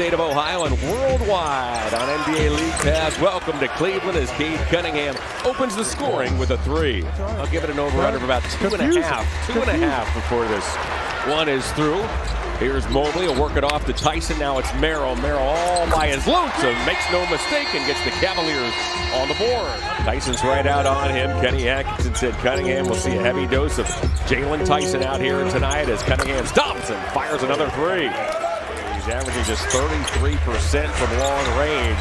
state of Ohio and worldwide on NBA League Pass. Welcome to Cleveland as Cade Cunningham opens the scoring with a three. I'll give it an over-under of about 2.5. 2.5 before this one is through. Here's Mobley, he'll work it off to Tyson. Now it's Merrill. Merrill all by his lonesome, makes no mistake and gets the Cavaliers on the board. Tyson's right out on him. Kenny Atkinson said Cunningham will see a heavy dose of Jalen Tyson out here tonight as Cunningham stops and fires another three. He's averaging just 33% from long range.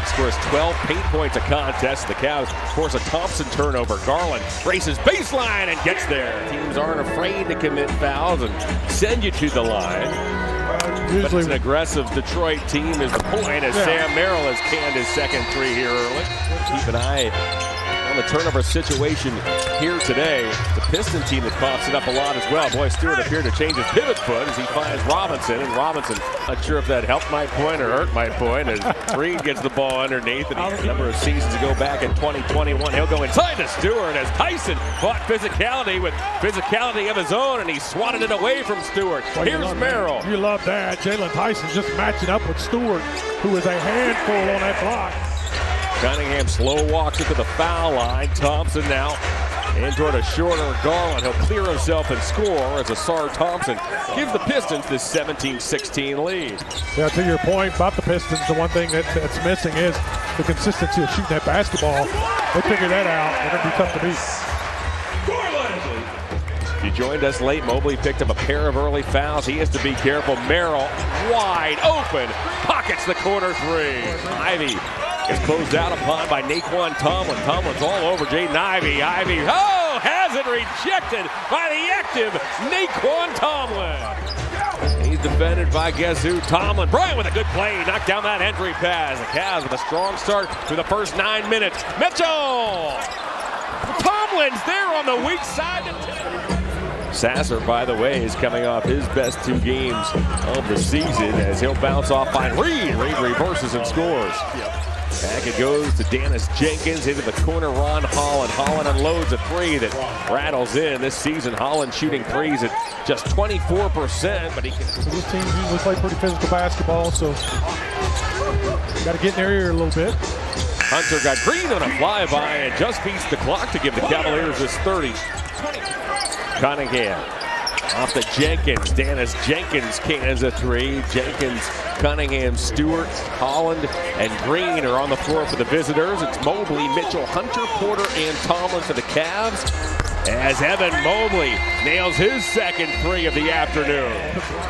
Scores 12 paint points a contest. The Cavs force a Thompson turnover. Garland races baseline and gets there. Teams aren't afraid to commit fouls and send you to the line. But it's an aggressive Detroit team is the point as Sam Merrill has canned his second three here early. Keep an eye on the turnover situation here today. The Piston team that coughs it up a lot as well. Boy, Stewart appeared to change his pivot foot as he finds Robinson. And Robinson, not sure if that helped my point or hurt my point as Green gets the ball underneath. And a number of seasons ago back in 2021, he'll go inside to Stewart as Tyson fought physicality with physicality of his own, and he swatted it away from Stewart. Here's Merrill. You love that. Jalen Tyson just matching up with Stewart, who is a handful on that block. Cunningham slow walks it to the foul line. Thompson now in toward a shorter Garland. He'll clear himself and score as Asar Thompson gives the Pistons this 17-16 lead. Yeah, to your point about the Pistons, the one thing that's missing is the consistency of shooting that basketball. They figured that out. They're going to be tough to beat. If you joined us late, Mobley picked up a pair of early fouls. He has to be careful. Merrill wide open. Pockets the corner three. Ivy is closed out upon by Naquan Tomlin. Tomlin's all over Jaden Ivey. Ivey, has it rejected by the active Naquan Tomlin. He's defended by guess who? Tomlin. Bryant with a good play. Knocked down that entry pass. The Cavs with a strong start through the first 9 minutes. Mitchell! Tomlin's there on the weak side. Sasser, by the way, is coming off his best 2 games of the season as he'll bounce off by Reed. Reed reverses and scores. Back it goes to Dennis Jenkins into the corner. Ron Holland. Holland unloads a three that rattles in this season. Holland shooting threes at just 24%, but he can. So this team usually play pretty physical basketball, so got to get in their ear a little bit. Hunter got Green on a flyby and just beats the clock to give the Cavaliers this 30. Cunningham off to Jenkins. Dennis Jenkins cans a three. Jenkins, Cunningham, Stewart, Holland, and Green are on the floor for the visitors. It's Mobley, Mitchell, Hunter, Porter, and Tomlin for the Cavs as Evan Mobley nails his second three of the afternoon.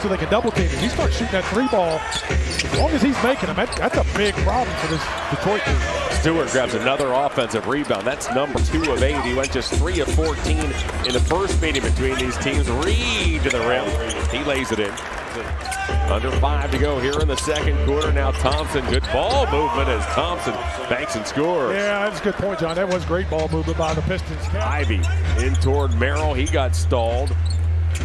So they can double team him. He starts shooting that three ball. As long as he's making them, that's a big problem for this Detroit team. Stewart grabs another offensive rebound. That's number 2 of 8. He went just 3 of 14 in the first meeting between these teams. Reed to the rim. He lays it in. Under 5 to go here in the second quarter. Now Thompson, good ball movement as Thompson banks and scores. Yeah, that's a good point, John. That was great ball movement by the Pistons. Ivy in toward Merrill. He got stalled.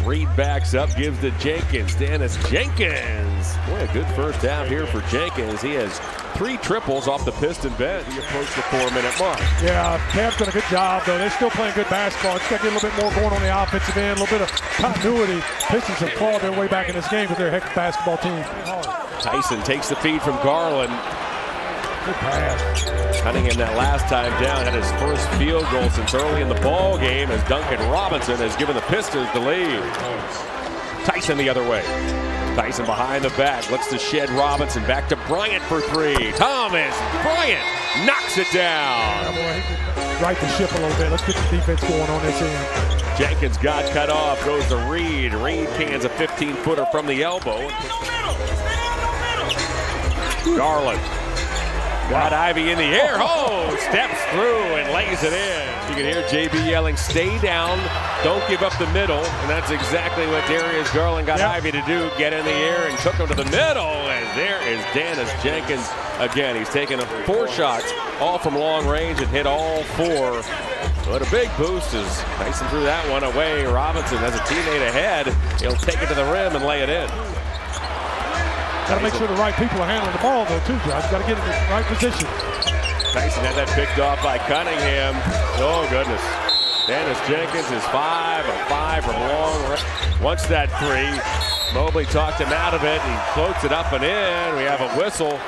Reed backs up, gives to Jenkins. Dennis Jenkins. Boy, a good first half here for Jenkins. He has 3 triples off the Piston bench. He approached the 4-minute mark. Yeah, Cavs done a good job, though. They're still playing good basketball. It's got to get a little bit more going on the offensive end, a little bit of continuity. Pistons have clawed their way back in this game because they're a heck of a basketball team. Tyson takes the feed from Garland. Good pass. Cunningham that last time down had his first field goal since early in the ball game as Duncan Robinson has given the Pistons the lead. Tyson the other way. Tyson behind the back, looks to shed Robinson, back to Bryant for 3. Thomas, Bryant knocks it down. Right the ship a little bit. Let's get the defense going on this end. Jenkins got cut off, goes to Reed. Reed cans a 15-footer from the elbow. Garland. Got Ivy in the air. Steps through and lays it in. You can hear JB yelling, stay down, don't give up the middle. And that's exactly what Darius Garland got Ivy to do. Get in the air and took him to the middle. And there is Dennis Jenkins again. He's taken 4 shots, all from long range, and hit all 4. But a big boost as Tyson threw that one away. Robinson has a teammate ahead. He'll take it to the rim and lay it in. Got to make sure the right people are handling the ball, though, too, Josh. Got to get in the right position. Tyson had that picked off by Cunningham. Oh, goodness. Dennis Jenkins is 5 of 5 from long range. Wants that 3. Mobley talked him out of it. He floats it up and in. We have a whistle.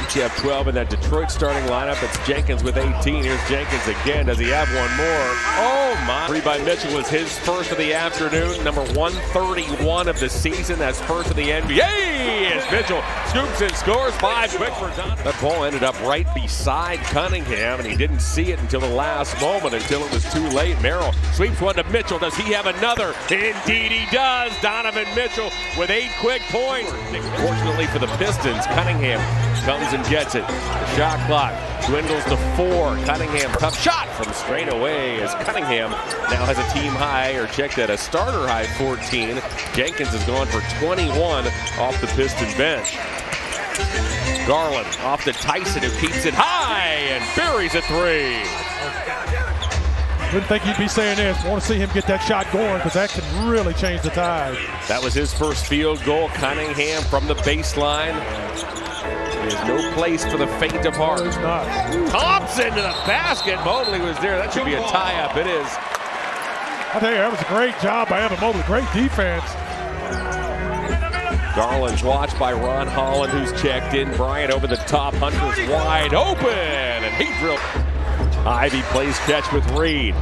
Each have 12 in that Detroit starting lineup. It's Jenkins with 18. Here's Jenkins again. Does he have one more? Oh, my. Three by Mitchell was his first of the afternoon. Number 131 of the season. That's first of the NBA. As Mitchell scoops and scores 5 quick for Don. That ball ended up right beside Cunningham, and he didn't see it until the last moment, until it was too late. Merrill sweeps one to Mitchell. Does he have another? Indeed he does. Donovan Mitchell with 8 quick points. Fortunately for the Pistons, Cunningham comes and gets it. The shot clock dwindles to 4. Cunningham, tough shot from straight away as Cunningham now has a team high, or checked at a starter high 14. Jenkins has gone for 21 off the Piston bench. Garland off to Tyson, who keeps it high and buries a 3. Wouldn't think he'd be saying this. Want to see him get that shot going, because that can really change the tide. That was his first field goal. Cunningham from the baseline. There's no place for the faint of heart. There's not. Thompson to the basket. Mobley was there. That should be a tie-up. It is. I tell you, that was a great job by Evan Mobley. Great defense. Garland's watched by Ron Holland, who's checked in. Bryant over the top. Hunter's wide open, and he drilled. Ivy plays catch with Reed.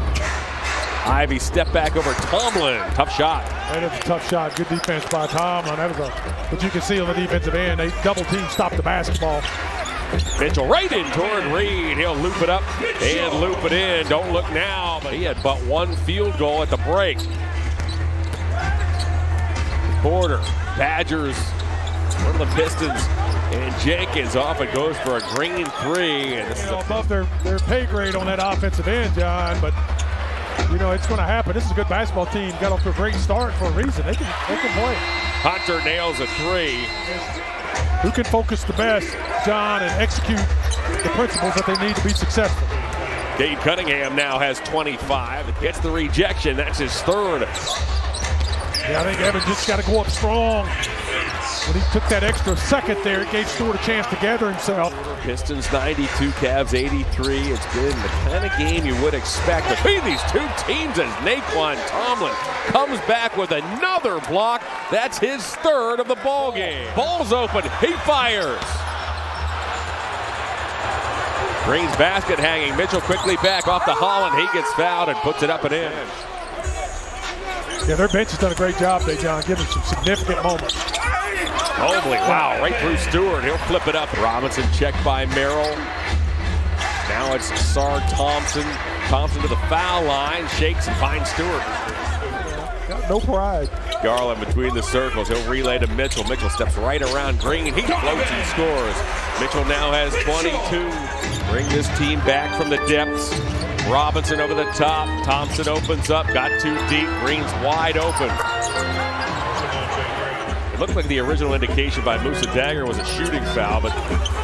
Ivy step back over Tomlin. Tough shot. That is a tough shot. Good defense by Tomlin. That was but you can see on the defensive end, they double team, stop the basketball. Mitchell right in toward Reed. He'll loop it up and loop it in. Don't look now, but he had but 1 field goal at the break. Porter, Badgers, one of the Pistons, and Jenkins off it goes for a green 3. And this is above their pay grade on that offensive end, John, but you know, it's going to happen. This is a good basketball team. Got off to a great start for a reason. They can play. Hunter nails a 3. Who can focus the best, John, and execute the principles that they need to be successful? Cade Cunningham now has 25. Gets the rejection. That's his 3rd. Yeah, I think Evan just got to go up strong. When he took that extra second there, it gave Stewart a chance to gather himself. Pistons 92, Cavs 83. It's been the kind of game you would expect between these two teams as Naquan Tomlin comes back with another block. That's his 3rd of the ball game. Ball's open. He fires. Green's basket hanging. Mitchell quickly back off to Holland. He gets fouled and puts it up and in. Yeah, their bench has done a great job today, John, giving some significant moments. Mobley, wow, right through Stewart. He'll flip it up. Robinson checked by Merrill. Now it's Sar Thompson. Thompson to the foul line, shakes and finds Stewart. Got no pride. Garland between the circles. He'll relay to Mitchell. Mitchell steps right around Green. He floats and scores. Mitchell now has 22. Bring this team back from the depths. Robinson over the top. Thompson opens up. Got too deep. Green's wide open. It looked like the original indication by Musa Dagger was a shooting foul, but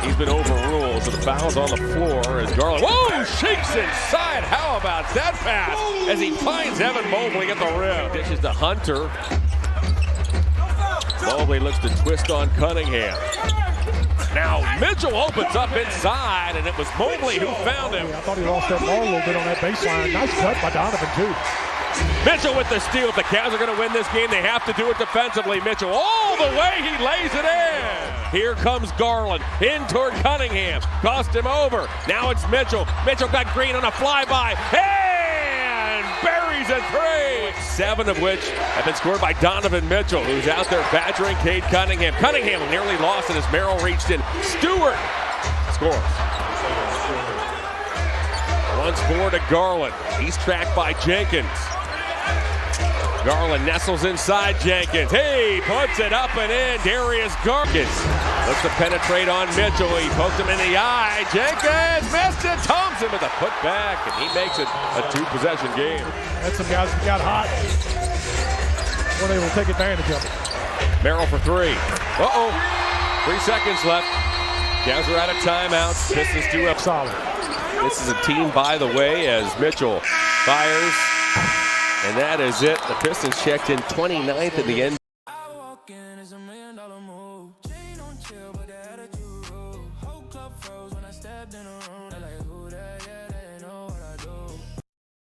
he's been overruled. So the foul's on the floor as Garland, whoa, shakes inside. How about that pass? As he finds Evan Mobley at the rim. Dishes to Hunter. Mobley looks to twist on Cunningham. Now Mitchell opens up inside, and it was Mobley who found him. I thought he lost that ball a little bit on that baseline. Nice cut by Donovan, too. Mitchell with the steal. If the Cavs are going to win this game, they have to do it defensively. Mitchell all the way, he lays it in. Here comes Garland in toward Cunningham. Crossed him over. Now it's Mitchell. Mitchell got Green on a flyby and buries a 3. 7 of which have been scored by Donovan Mitchell, who's out there badgering Cade Cunningham. Cunningham nearly lost it as Merrill reached in. Stewart scores. Once more to Garland. He's tracked by Jenkins. Garland nestles inside Jenkins. Hey, puts it up and in. Darius Garland looks to penetrate on Mitchell. He poked him in the eye. Jenkins missed it. Thompson with a putback, and he makes it a 2-possession game. That's some guys who got hot. Well, they will take advantage of it. Merrill for 3. 3 seconds left. Cavs are out of timeouts. Pistons do up solid. This is a team, by the way, as Mitchell fires. And that is it. The Pistons checked in 29th in the NBA.